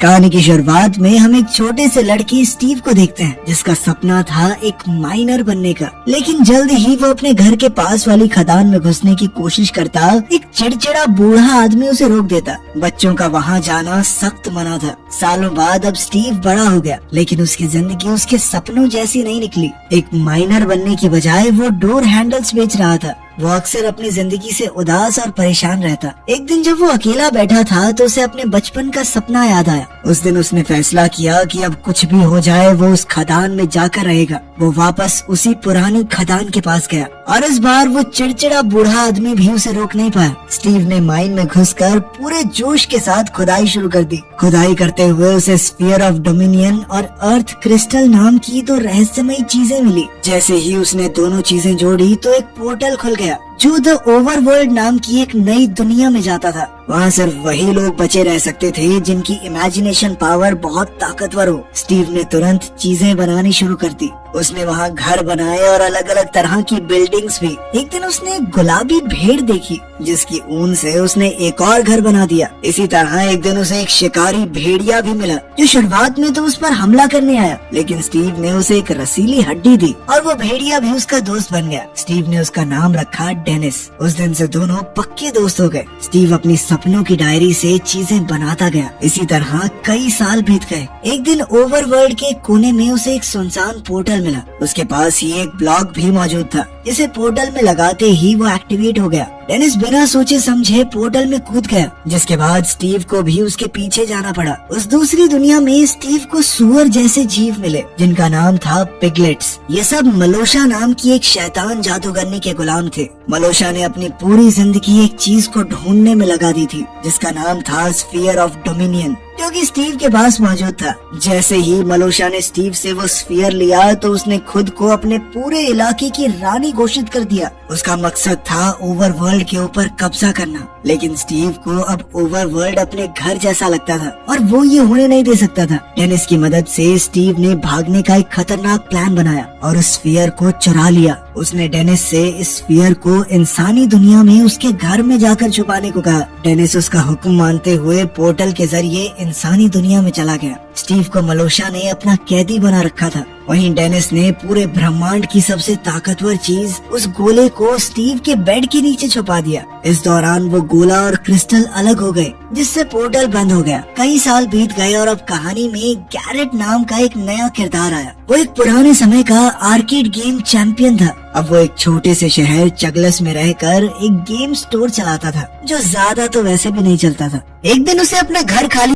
कहानी की शुरुआत में हम एक छोटे से लड़के स्टीव को देखते हैं जिसका सपना था एक माइनर बनने का। लेकिन जल्द ही वो अपने घर के पास वाली खदान में घुसने की कोशिश करता। एक चिड़चिड़ा बूढ़ा आदमी उसे रोक देता। बच्चों का वहाँ जाना सख्त मना था। सालों बाद अब स्टीव बड़ा हो गया, लेकिन उसकी जिंदगी उसके सपनों जैसी नहीं निकली। एक माइनर बनने की बजाय वो डोर हैंडल्स बेच रहा था। वो अक्सर अपनी जिंदगी से उदास और परेशान रहता। एक दिन जब वो अकेला बैठा था तो उसे अपने बचपन का सपना याद आया। उस दिन उसने फैसला किया कि अब कुछ भी हो जाए वो उस खदान में जाकर रहेगा। वो वापस उसी पुरानी खदान के पास गया और इस बार वो चिड़चिड़ा बूढ़ा आदमी भी उसे रोक नहीं पाया। स्टीव ने माइन में घुसकर पूरे जोश के साथ खुदाई शुरू कर दी। खुदाई करते हुए उसे स्फीयर ऑफ डोमिनियन और अर्थ क्रिस्टल नाम की दो रहस्यमयी चीजें मिली। जैसे ही उसने दोनों चीजें जोड़ी तो एक पोर्टल खुल गया जो द ओवरवर्ल्ड नाम की एक नई दुनिया में जाता था। वहाँ सिर्फ वही लोग बचे रह सकते थे जिनकी इमेजिनेशन पावर बहुत ताकतवर हो। स्टीव ने तुरंत चीजें बनानी शुरू कर दी। उसने वहाँ घर बनाए और अलग अलग तरह की बिल्डिंग्स भी। एक दिन उसने एक गुलाबी भेड़ देखी जिसकी ऊन से उसने एक और घर बना दिया। इसी तरह एक दिन उसे एक शिकारी भेड़िया भी मिला जो शुरुआत में तो उस पर हमला करने आया, लेकिन स्टीव ने उसे एक रसीली हड्डी दी और वो भेड़िया भी उसका दोस्त बन गया। स्टीव ने उसका नाम रखा डेनिस। उस दिन से दोनों पक्के दोस्त हो गए। स्टीव अपनी सपनों की डायरी से चीजें बनाता गया। इसी तरह कई साल बीत गए। एक दिन ओवरवर्ल्ड के कोने में उसे एक सुनसान पोर्टल मिला। उसके पास ही एक ब्लॉक भी मौजूद था जिसे पोर्टल में लगाते ही वो एक्टिवेट हो गया। डेनिस बिना सोचे समझे पोर्टल में कूद गया, जिसके बाद स्टीव को भी उसके पीछे जाना पड़ा। उस दूसरी दुनिया में स्टीव को सुअर जैसे जीव मिले जिनका नाम था पिगलेट्स। ये सब मलोशा नाम की एक शैतान जादूगरनी के गुलाम थे। मलोशा ने अपनी पूरी जिंदगी एक चीज को ढूंढने में लगा दी थी जिसका नाम था स्फीयर ऑफ डोमिनियन, जो कि स्टीव के पास मौजूद था। जैसे ही मलोशा ने स्टीव से वो स्फीयर लिया तो उसने खुद को अपने पूरे इलाके की रानी घोषित कर दिया। उसका मकसद था ओवरवर्ल्ड के ऊपर कब्जा करना, लेकिन स्टीव को अब ओवरवर्ल्ड अपने घर जैसा लगता था और वो ये होने नहीं दे सकता था। डेनिस की मदद से स्टीव ने भागने का एक खतरनाक प्लान बनाया और उस स्फीयर को चुरा लिया। उसने डेनिस से इस स्फीयर को इंसानी दुनिया में उसके घर में जाकर छुपाने को कहा। डेनिस उसका हुक्म मानते हुए पोर्टल के जरिए इंसानी दुनिया में चला गया। स्टीव को मलोशा ने अपना कैदी बना रखा था। वहीं डेनिस ने पूरे ब्रह्मांड की सबसे ताकतवर चीज उस गोले को स्टीव के बेड के नीचे छुपा दिया। इस दौरान वो गोला और क्रिस्टल अलग हो गए, जिससे पोर्टल बंद हो गया। कई साल बीत गए और अब कहानी में गैरेट नाम का एक नया किरदार आया। वो एक पुराने समय का आर्केड गेम चैंपियन था। अब वो एक छोटे से शहर चगलस में रहकर एक गेम स्टोर चलाता था जो ज्यादा तो वैसे भी नहीं चलता था। एक दिन उसे अपना घर खाली